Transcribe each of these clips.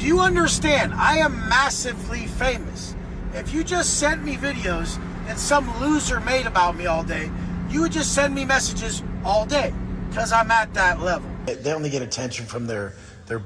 you understand? I am massively famous. If you just sent me videos that some loser made about me all day, you would just send me messages all day because I'm at that level. They only get attention from their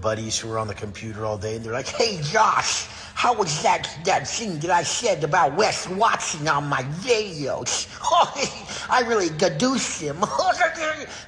buddies who are on the computer all day, and they're like, hey, Josh, how was that thing that I said about Wes Watson on my videos? I really gadooed him.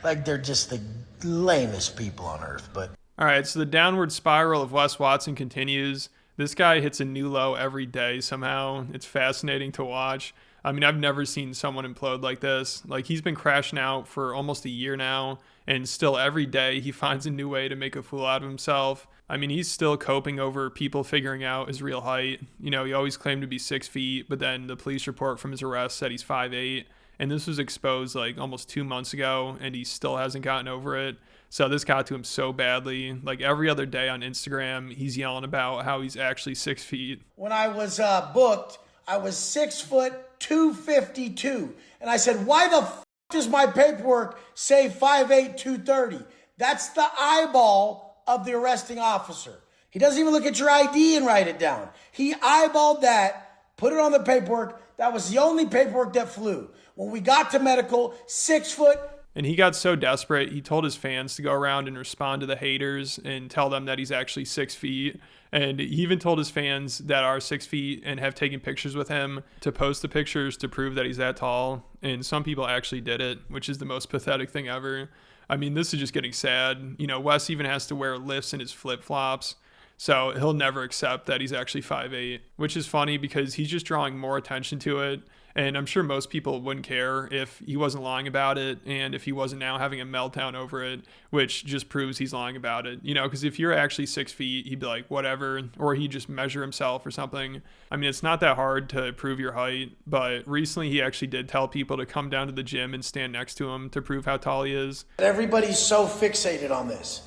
Like, they're just the lamest people on earth. But all right, so the downward spiral of Wes Watson continues. This guy hits a new low every day somehow. It's fascinating to watch. I mean, I've never seen someone implode like this. Like, he's been crashing out for almost a year now, and still every day he finds a new way to make a fool out of himself. I mean, he's still coping over people figuring out his real height. You know, he always claimed to be 6 feet, but then the police report from his arrest said he's 5'8", and this was exposed like almost 2 months ago, and he still hasn't gotten over it. So this got to him so badly. Like, every other day on Instagram, he's yelling about how he's actually 6 feet. When I was booked, I was 6 foot 252. And I said, why the f does my paperwork say 5'8", 230? That's the eyeball of the arresting officer. He doesn't even look at your ID and write it down. He eyeballed that, put it on the paperwork. That was the only paperwork that flew. When we got to medical, 6 foot. And he got so desperate, he told his fans to go around and respond to the haters and tell them that he's actually 6 feet. And he even told his fans that are 6 feet and have taken pictures with him to post the pictures to prove that he's that tall. And some people actually did it, which is the most pathetic thing ever. I mean, this is just getting sad. You know, Wes even has to wear lifts in his flip-flops. So he'll never accept that he's actually 5'8", which is funny because he's just drawing more attention to it. And I'm sure most people wouldn't care if he wasn't lying about it and if he wasn't now having a meltdown over it, which just proves he's lying about it. You know, because if you're actually 6 feet, he'd be like, whatever, or he'd just measure himself or something. I mean, it's not that hard to prove your height, but recently he actually did tell people to come down to the gym and stand next to him to prove how tall he is. Everybody's so fixated on this.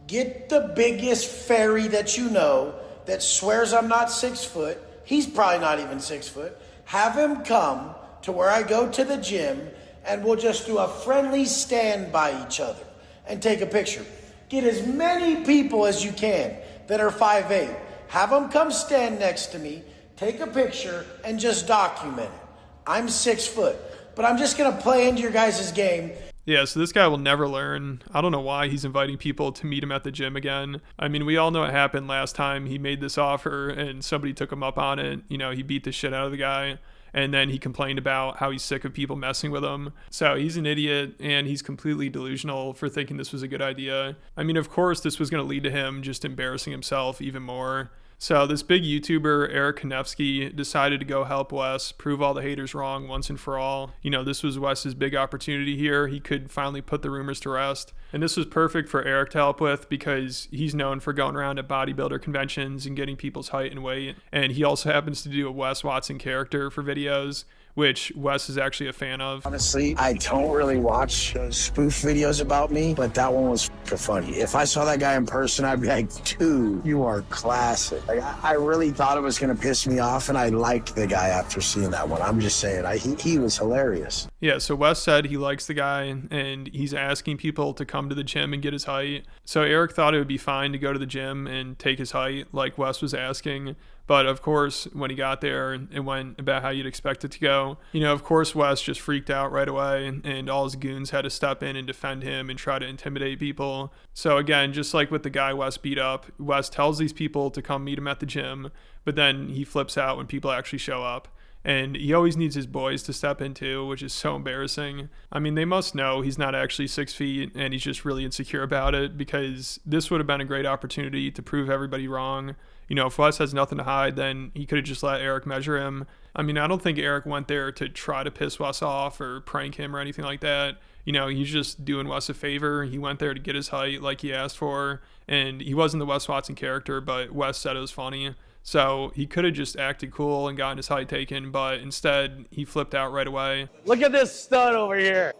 Get the biggest fairy that you know that swears I'm not 6 foot. He's probably not even 6 foot. Have him come to where I go to the gym and we'll just do a friendly stand by each other and take a picture. Get as many people as you can that are 5'8". Have them come stand next to me, take a picture, and just document it. I'm 6 foot, but I'm just going to play into your guys' game. Yeah, so this guy will never learn. I don't know why he's inviting people to meet him at the gym again. I mean, we all know what happened last time he made this offer and somebody took him up on it. You know, he beat the shit out of the guy. And then he complained about how he's sick of people messing with him. So he's an idiot and he's completely delusional for thinking this was a good idea. I mean, of course, this was going to lead to him just embarrassing himself even more. So this big YouTuber, Eric Konevsky, decided to go help Wes prove all the haters wrong once and for all. You know, this was Wes's big opportunity here. He could finally put the rumors to rest. And this was perfect for Eric to help with because he's known for going around at bodybuilder conventions and getting people's height and weight. And he also happens to do a Wes Watson character for videos, which Wes is actually a fan of. Honestly, I don't really watch spoof videos about me, but that one was funny. If I saw that guy in person, I'd be like, dude, you are classic. Like, I really thought it was going to piss me off, and I liked the guy after seeing that one. I'm just saying, he was hilarious. Yeah, so Wes said he likes the guy, and he's asking people to come to the gym and get his height. So Eric thought it would be fine to go to the gym and take his height, like Wes was asking. But of course, when he got there, it went about how you'd expect it to go. You know, of course, Wes just freaked out right away, and all his goons had to step in and defend him and try to intimidate people. So again, just like with the guy Wes beat up, Wes tells these people to come meet him at the gym, but then he flips out when people actually show up. And he always needs his boys to step in too, which is so embarrassing. I mean, they must know he's not actually 6 feet and he's just really insecure about it, because this would have been a great opportunity to prove everybody wrong. You know, if Wes has nothing to hide, then he could have just let Eric measure him. I mean, I don't think Eric went there to try to piss Wes off or prank him or anything like that. You know, he's just doing Wes a favor. He went there to get his height like he asked for, and he wasn't the Wes Watson character, but Wes said it was funny. So he could have just acted cool and gotten his height taken, but instead he flipped out right away. Look at this stud over here.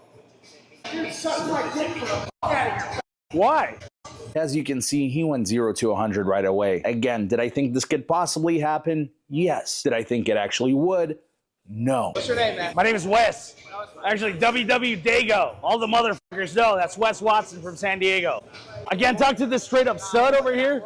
Dude, suck my dick for the f out of here. Why? As you can see, he went 0 to 100 right away. Again, did I think this could possibly happen? Yes. Did I think it actually would? No. What's your name, man? My name is Wes. Actually, WW Dago. All the motherfuckers know that's Wes Watson from San Diego. I can't talk to this straight up stud over here.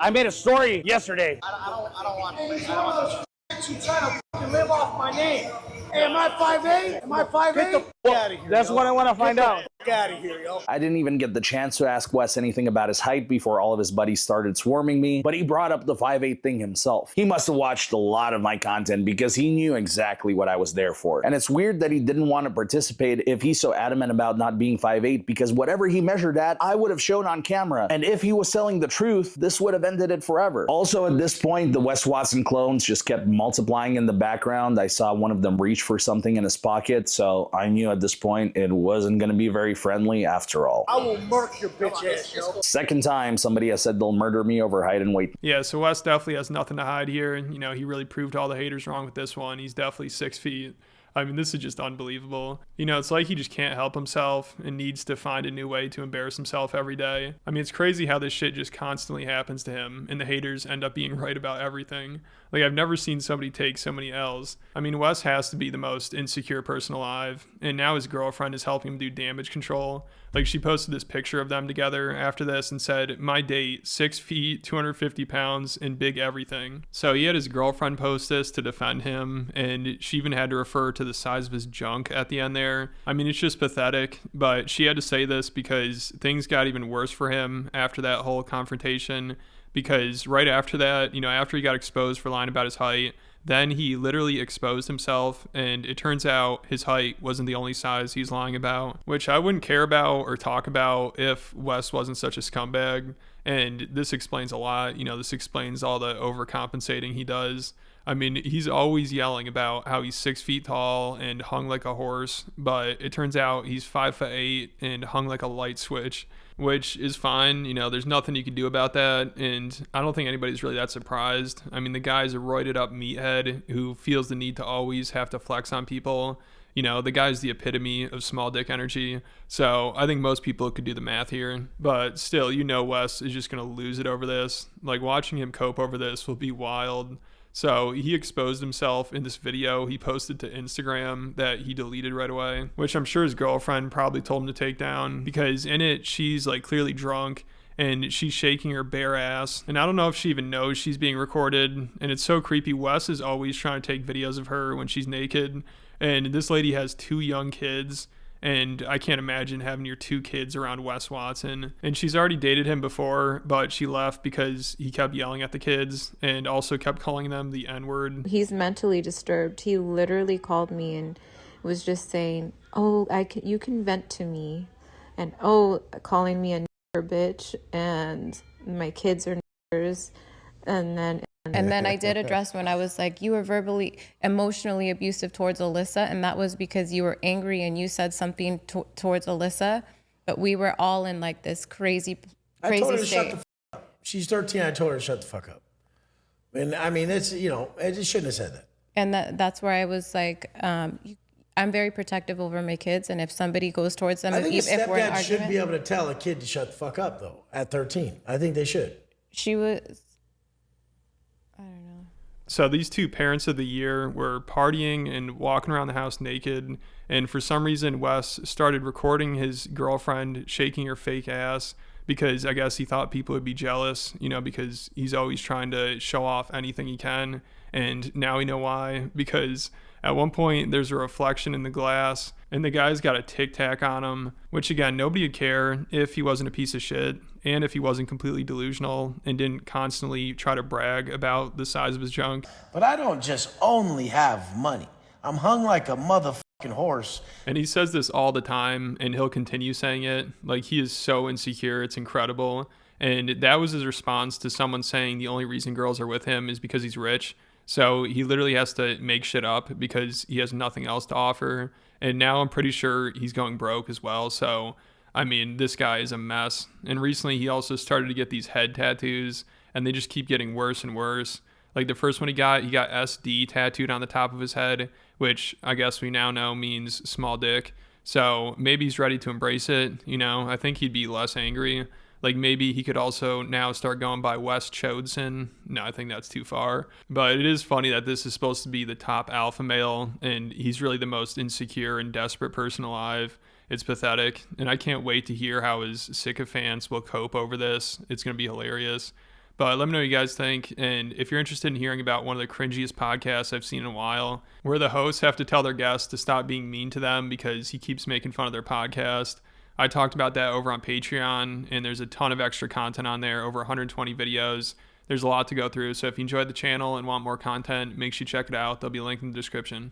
I made a story yesterday. I don't want to. You trying to fucking live off my name. Hey, am I 5'8"? Am I 5'8"? Get the fuck out of here. That's what I want to find out. Get out of here, yo. I didn't even get the chance to ask Wes anything about his height before all of his buddies started swarming me, but he brought up the 5'8" thing himself. He must have watched a lot of my content because he knew exactly what I was there for. And it's weird that he didn't want to participate if he's so adamant about not being 5'8", because whatever he measured at, I would have shown on camera. And if he was telling the truth, this would have ended it forever. Also, at this point, the Wes Watson clones just kept multiplying in the background. I saw one of them reach for something in his pocket, so I knew at this point it wasn't going to be very friendly after all. I will murk your bitch ass, yo. Second time somebody has said they'll murder me over height and weight. Yeah, so Wes definitely has nothing to hide here. You know, he really proved all the haters wrong with this one. He's definitely 6 feet. I mean, this is just unbelievable. You know, it's like he just can't help himself and needs to find a new way to embarrass himself every day. I mean, it's crazy how this shit just constantly happens to him and the haters end up being right about everything. Like, I've never seen somebody take so many L's. I mean, Wes has to be the most insecure person alive, and now his girlfriend is helping him do damage control. Like, she posted this picture of them together after this and said, "My date, 6 feet, 250 pounds, and big everything." So he had his girlfriend post this to defend him, and she even had to refer to the size of his junk at the end there. I mean, it's just pathetic, but she had to say this because things got even worse for him after that whole confrontation. Because right after that, you know, after he got exposed for lying about his height, then he literally exposed himself, and it turns out his height wasn't the only size he's lying about, which I wouldn't care about or talk about if Wes wasn't such a scumbag. And this explains a lot. You know, this explains all the overcompensating he does. I mean, he's always yelling about how he's 6 feet tall and hung like a horse, but it turns out he's 5'8" and hung like a light switch, which is fine. You know, there's nothing you can do about that, and I don't think anybody's really that surprised. I mean, the guy's a roided up meathead who feels the need to always have to flex on people. You know, the guy's the epitome of small dick energy, so I think most people could do the math here. But still, you know, Wes is just going to lose it over this. Like, watching him cope over this will be wild. So he exposed himself in this video he posted to Instagram that he deleted right away, which I'm sure his girlfriend probably told him to take down, because in it, she's like clearly drunk and she's shaking her bare ass. And I don't know if she even knows she's being recorded. And it's so creepy. Wes is always trying to take videos of her when she's naked. And this lady has 2 young kids. And I can't imagine having your 2 kids around Wes Watson. And she's already dated him before, but she left because he kept yelling at the kids and also kept calling them the N-word. He's mentally disturbed. He literally called me and was just saying, "Oh, you can vent to me," and calling me a nigger bitch, and my kids are niggers, and then I did address when I was like, "You were verbally, emotionally abusive towards Alyssa, and that was because you were angry and you said something towards Alyssa." But we were all in like this crazy I told her to state. shut the f up. She's 13. I told her to shut the fuck up. And I mean, it's, you know, I just shouldn't have said that. And that's where I was like, I'm very protective over my kids, and if somebody goes towards them, I think a if we're in an stepdad should argument, be able to tell a kid to shut the fuck up, though, at 13. I think they should. she was. So these 2 parents of the year were partying and walking around the house naked, and for some reason Wes started recording his girlfriend shaking her fake ass because I guess he thought people would be jealous, you know, because he's always trying to show off anything he can. And now we know why, because at one point there's a reflection in the glass and the guy's got a Tic Tac on him, which again, nobody would care if he wasn't a piece of shit and if he wasn't completely delusional and didn't constantly try to brag about the size of his junk. But I don't just only have money. I'm hung like a motherfucking horse. And he says this all the time, and he'll continue saying it. Like, he is so insecure, it's incredible. And that was his response to someone saying the only reason girls are with him is because he's rich. So he literally has to make shit up because he has nothing else to offer. And now I'm pretty sure he's going broke as well. So, I mean, this guy is a mess. And recently he also started to get these head tattoos, and they just keep getting worse and worse. Like, the first one he got SD tattooed on the top of his head, which I guess we now know means small dick. So maybe he's ready to embrace it. You know, I think he'd be less angry. Like, maybe he could also now start going by Wes Chodson. No, I think that's too far. But it is funny that this is supposed to be the top alpha male, and he's really the most insecure and desperate person alive. It's pathetic, and I can't wait to hear how his sycophants will cope over this. It's going to be hilarious. But let me know what you guys think. And if you're interested in hearing about one of the cringiest podcasts I've seen in a while, where the hosts have to tell their guests to stop being mean to them because he keeps making fun of their podcast, I talked about that over on Patreon, and there's a ton of extra content on there, over 120 videos. There's a lot to go through. So if you enjoyed the channel and want more content, make sure you check it out. There'll be a link in the description.